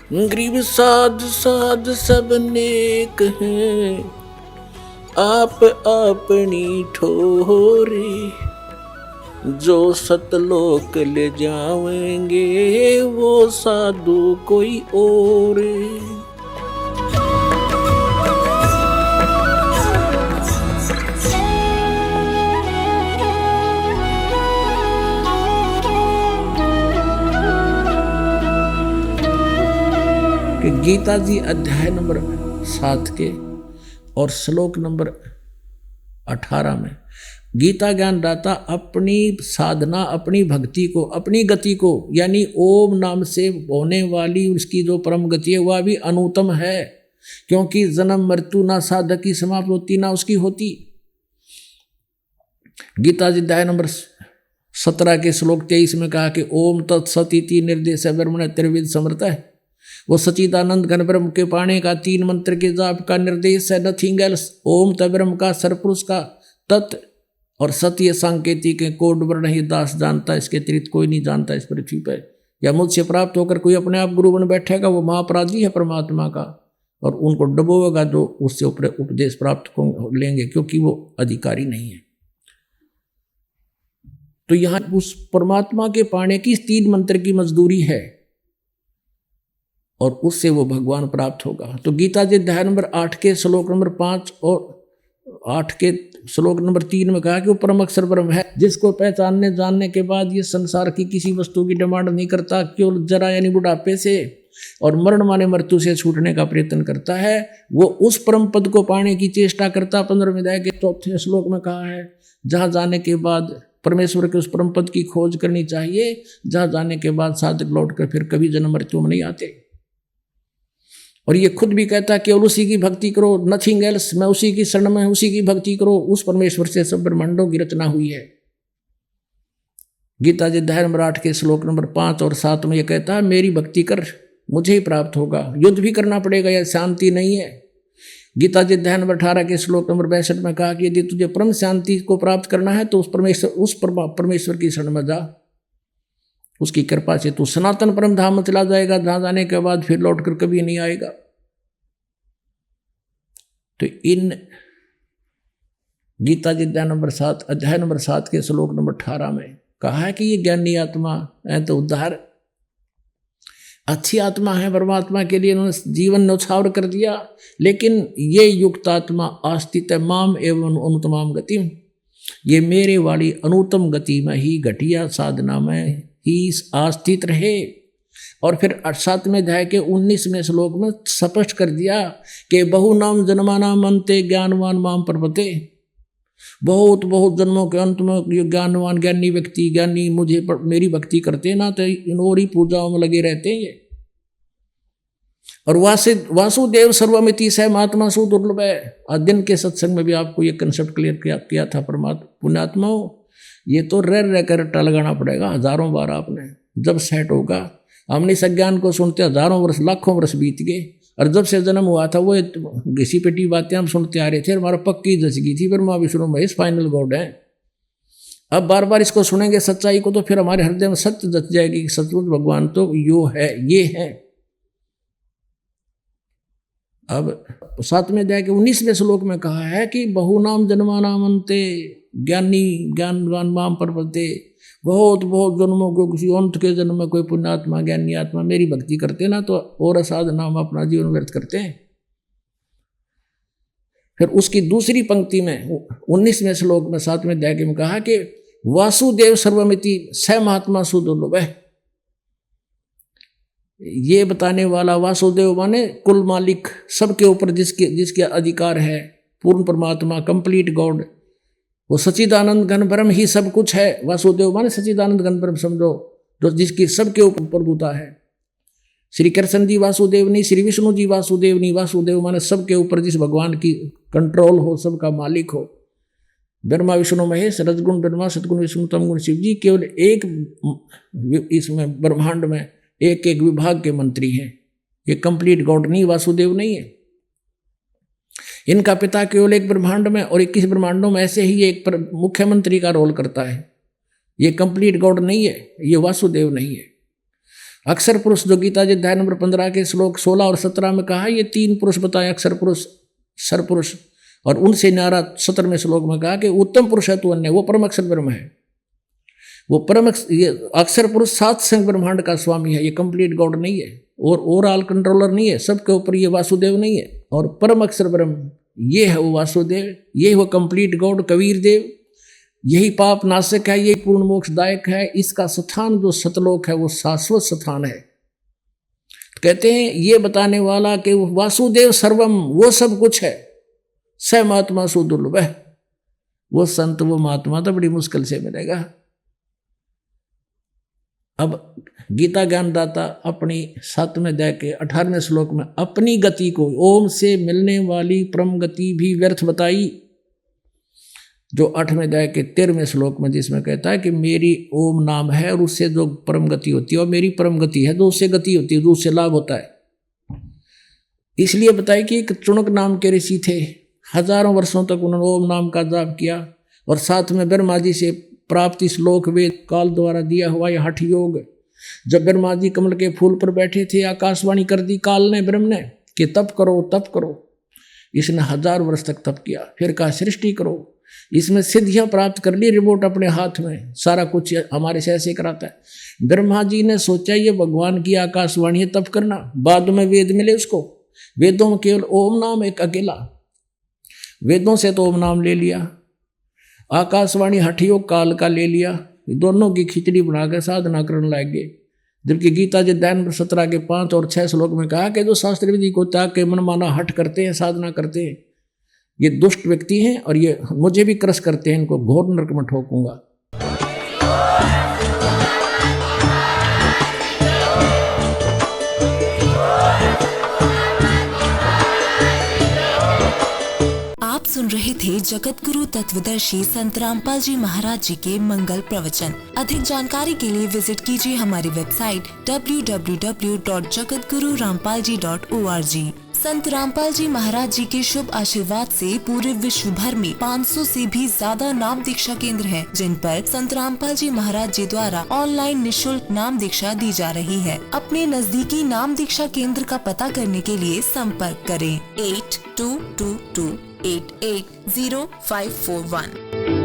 गरीब साध साध सब नेक हैं, आप अपनी ठोरे, जो सतलोक ले जाएंगे वो साधु कोई और। कि गीता जी अध्याय नंबर 7 के और श्लोक नंबर 18 में गीता ज्ञान दाता अपनी साधना, अपनी भक्ति को, अपनी गति को, यानी ओम नाम से होने वाली उसकी जो परम गति है वह भी अनुत्तम है, क्योंकि जन्म मृत्यु ना साधक की समाप्त होती ना उसकी होती। गीता जी अध्याय नंबर 17 के श्लोक 23 में कहा कि ओम तत्सत निर्देश ब्रह्मण त्रिविध समर्थ है। वो सचिदानंद घन ब्रह्म के पाने का 3 मंत्र के जाप का निर्देश है, नथिंग एल्स। ओम तब्रह्म का, सरपुरुष का, तत् और सत्य सांकेतिक के कोड वर्ण ही दास जानता, इसके अतिरिक्त कोई नहीं जानता इस पृथ्वी पर। या मुझसे प्राप्त होकर कोई अपने आप गुरु बन बैठेगा वो महापराधी है परमात्मा का, और उनको डुबोगा जो उससे उपदेश प्राप्त लेंगे, क्योंकि वो अधिकारी नहीं है। तो यहाँ उस परमात्मा के पाने की 3 मंत्र की मजदूरी है और उससे वो भगवान प्राप्त होगा। तो गीता जी अध्याय नंबर 8 के श्लोक नंबर 5 और 8 के श्लोक नंबर 3 में कहा कि वो परम अक्षर ब्रह्म है, जिसको पहचानने जानने के बाद ये संसार की किसी वस्तु की डिमांड नहीं करता, केवल जरा यानी बुढ़ापे से और मरण माने मृत्यु से छूटने का प्रयत्न करता है। वो उस परम पद को पाने की चेष्टा करता। 15वें अध्याय के 4 श्लोक में कहा है, जहाँ जाने के बाद परमेश्वर के उस परम पद की खोज करनी चाहिए, जहाँ जाने के बाद साधक लौट कर फिर कभी जन्म मृत्यु में नहीं आते। और ये खुद भी कहता है केवल उसी की भक्ति करो, नथिंग एल्स। मैं उसी की शरण में, उसी की भक्ति करो, उस परमेश्वर से सब ब्रह्मांडों की रचना हुई है। गीता जी अध्याय नंबर 8 के श्लोक नंबर 5 और 7 में ये कहता है, मेरी भक्ति कर, मुझे ही प्राप्त होगा। युद्ध भी करना पड़ेगा, या शांति नहीं है। गीता जी अध्याय नंबर 18 के श्लोक नंबर 62 में कहा कि यदि तुझे परम शांति को प्राप्त करना है तो उस परमेश्वर की शरण में जा, उसकी कृपा से तू सनातन परम धाम में चला जाएगा, जहां जाने के बाद फिर लौटकर कभी नहीं आएगा। तो इन गीता जी अध्याय नंबर 7 के श्लोक नंबर 18 में कहा है कि ये ज्ञानी आत्मा है तो उद्धार अच्छी आत्मा है, परमात्मा के लिए उन्होंने जीवन न्यौछावर कर दिया। लेकिन ये युक्त आत्मा आस्थित है माम एवं अनुतमाम गति, ये मेरे वाली अनुतम गति में ही, घटिया साधना में ही आस्थित रहे। और फिर 7वें अध्याय के 19वें श्लोक में स्पष्ट कर दिया कि बहु नाम जन्मानाम अंते ज्ञानवान माम प्रपते, बहुत बहुत जन्मों के अंत में ये ज्ञानवान ज्ञानी व्यक्ति, ज्ञानी मुझे मेरी भक्ति करते ना तो इन और ही पूजाओं में लगे रहते हैं ये। और वासुदेव सर्वमिति स महात्मा सु दुर्लभ है। आज दिन के सत्संग में भी आपको ये कंसेप्ट क्लियर किया था। परमात्मा पुण्यात्माओं, ये तो रह कर रट्टा लगाना पड़ेगा हजारों बार आपने, जब सेट होगा। हमने इस अज्ञान को सुनते हजारों वर्ष, लाखों वर्ष बीत गए, और जब से जन्म हुआ था वो घिसी पिटी बातें हम सुनते आ रहे थे, हमारा पक्की जच गई थी ब्रह्मा विष्णु महेश फाइनल गॉड है। अब बार बार इसको सुनेंगे सच्चाई को तो फिर हमारे हृदय में सत्य जच जाएगी कि सचमुच भगवान तो यो है, ये है। अब 7वें अध्याय के 19वें श्लोक में कहा है कि बहुनाम जन्मानाम अंते ज्ञानी ज्ञानवान माम प्रपते, बहुत बहुत जन्मों को किसी अंत के जन्म में कोई पुण्यात्मा ज्ञानी आत्मा मेरी भक्ति करते ना तो और साधना में अपना जीवन व्यर्थ करते हैं। फिर उसकी दूसरी पंक्ति में 19वें श्लोक में 7वें अध्याय में कहा कि वासुदेव सर्वमिति स महात्मा सुदुर्लभ है। ये बताने वाला वासुदेव माने कुल मालिक, सबके ऊपर जिसके अधिकार है, पूर्ण परमात्मा, कंप्लीट गॉड, वो सच्चिदानंद घन ब्रह्म ही सब कुछ है। वासुदेव माने सच्चिदानंद घन ब्रह्म समझो, जो जिसकी सबके ऊपर प्रभुता है। श्री कृष्ण जी वासुदेव नहीं, श्री विष्णु जी वासुदेव नहीं। वासुदेव माने सबके ऊपर जिस भगवान की कंट्रोल हो, सबका मालिक हो। ब्रह्मा विष्णु महेश, रजगुण ब्रह्मा, सतगुण विष्णु, तमगुण शिव जी, केवल एक इसमें ब्रह्मांड में एक एक विभाग के मंत्री हैं। ये कंप्लीट गॉड नहीं, वासुदेव नहीं है। इनका पिता केवल एक ब्रह्मांड में और 21 ब्रह्मांडों में ऐसे ही एक मुख्यमंत्री का रोल करता है। ये कंप्लीट गॉड नहीं है, ये वासुदेव नहीं है। अक्षर पुरुष जो गीता जी अध्याय नंबर 15 के श्लोक 16 और 17 में कहा, ये 3 पुरुष बताए, अक्षर पुरुष, सर पुरुष, और उनसे न्यारा 17वें श्लोक में कहा कि उत्तम पुरुष है तू अन्य, वो परम अक्षर ब्रह्म है। वो परम ये अक्षर पुरुष 7 संग ब्रह्मांड का स्वामी है, ये कंप्लीट गॉड नहीं है और ओवरऑल कंट्रोलर नहीं है, सबके ऊपर ये वासुदेव नहीं है। और परम अक्षर ब्रह्म ये है वो वासुदेव, ये वो कंप्लीट गॉड कबीर देव, यही पाप नाशक है, यही पूर्ण मोक्षदायक है। इसका स्थान जो सतलोक है वो शाश्वत स्थान है। कहते हैं ये बताने वाला कि वासुदेव सर्वम, वो सब कुछ है, स महात्मा सुदुर्लभ है, वो संत वो महात्मा तो बड़ी मुश्किल से मिलेगा। अब गीता ज्ञानदाता अपनी 7वें अध्याय के 18वें श्लोक में अपनी गति को ओम से मिलने वाली परम गति भी व्यर्थ बताई, जो 8वें अध्याय के 13वें श्लोक में, जिसमें कहता है कि मेरी ओम नाम है और उससे जो परम गति होती है, और मेरी परम गति है जो उससे गति होती है, जो उससे लाभ होता है। इसलिए बताया कि एक चुनक नाम के ऋषि थे, हजारों वर्षों तक उन्होंने ओम नाम का जाप किया, और साथ में ब्रह्मा जी से प्राप्ति श्लोक वेद काल द्वारा दिया हुआ यह हठ योग। जब ब्रह्मा जी कमल के फूल पर बैठे थे, आकाशवाणी कर दी काल ने, ब्रह्म ने, कि तप करो तप करो। इसने 1000 वर्ष तक तप किया, फिर कहा सृष्टि करो। इसमें सिद्धियां प्राप्त कर ली, रिमोट अपने हाथ में, सारा कुछ हमारे से ऐसे कराता है। ब्रह्मा जी ने सोचा ये भगवान की आकाशवाणी है, तप करना। बाद में वेद मिले उसको, वेदों में केवल ओम नाम एक अकेला, वेदों से तो ओम नाम ले लिया, आकाशवाणी हठयोग काल का ले लिया, दोनों की खिचड़ी बनाकर साधना करने लग गए। जबकि गीता जी अध्याय नंबर 17 के 5 और 6 श्लोक में कहा कि जो शास्त्र विधि को त्याग के मनमाना हट करते हैं, साधना करते हैं, ये दुष्ट व्यक्ति हैं और ये मुझे भी क्रश करते हैं, इनको घोर नरक में ठोकूंगा। आप सुन रहे थे जगत गुरु तत्वदर्शी संत रामपाल जी महाराज जी के मंगल प्रवचन। अधिक जानकारी के लिए विजिट कीजिए हमारी वेबसाइट www.jagatgururampalji.org। संत रामपाल जी महाराज जी के शुभ आशीर्वाद से पूरे विश्व भर में 500 से भी ज्यादा नाम दीक्षा केंद्र हैं, जिन पर संत रामपाल जी महाराज जी द्वारा ऑनलाइन निशुल्क नाम दीक्षा दी जा रही है। अपने नजदीकी नाम दीक्षा केंद्र का पता करने के लिए संपर्क करें 8222880541।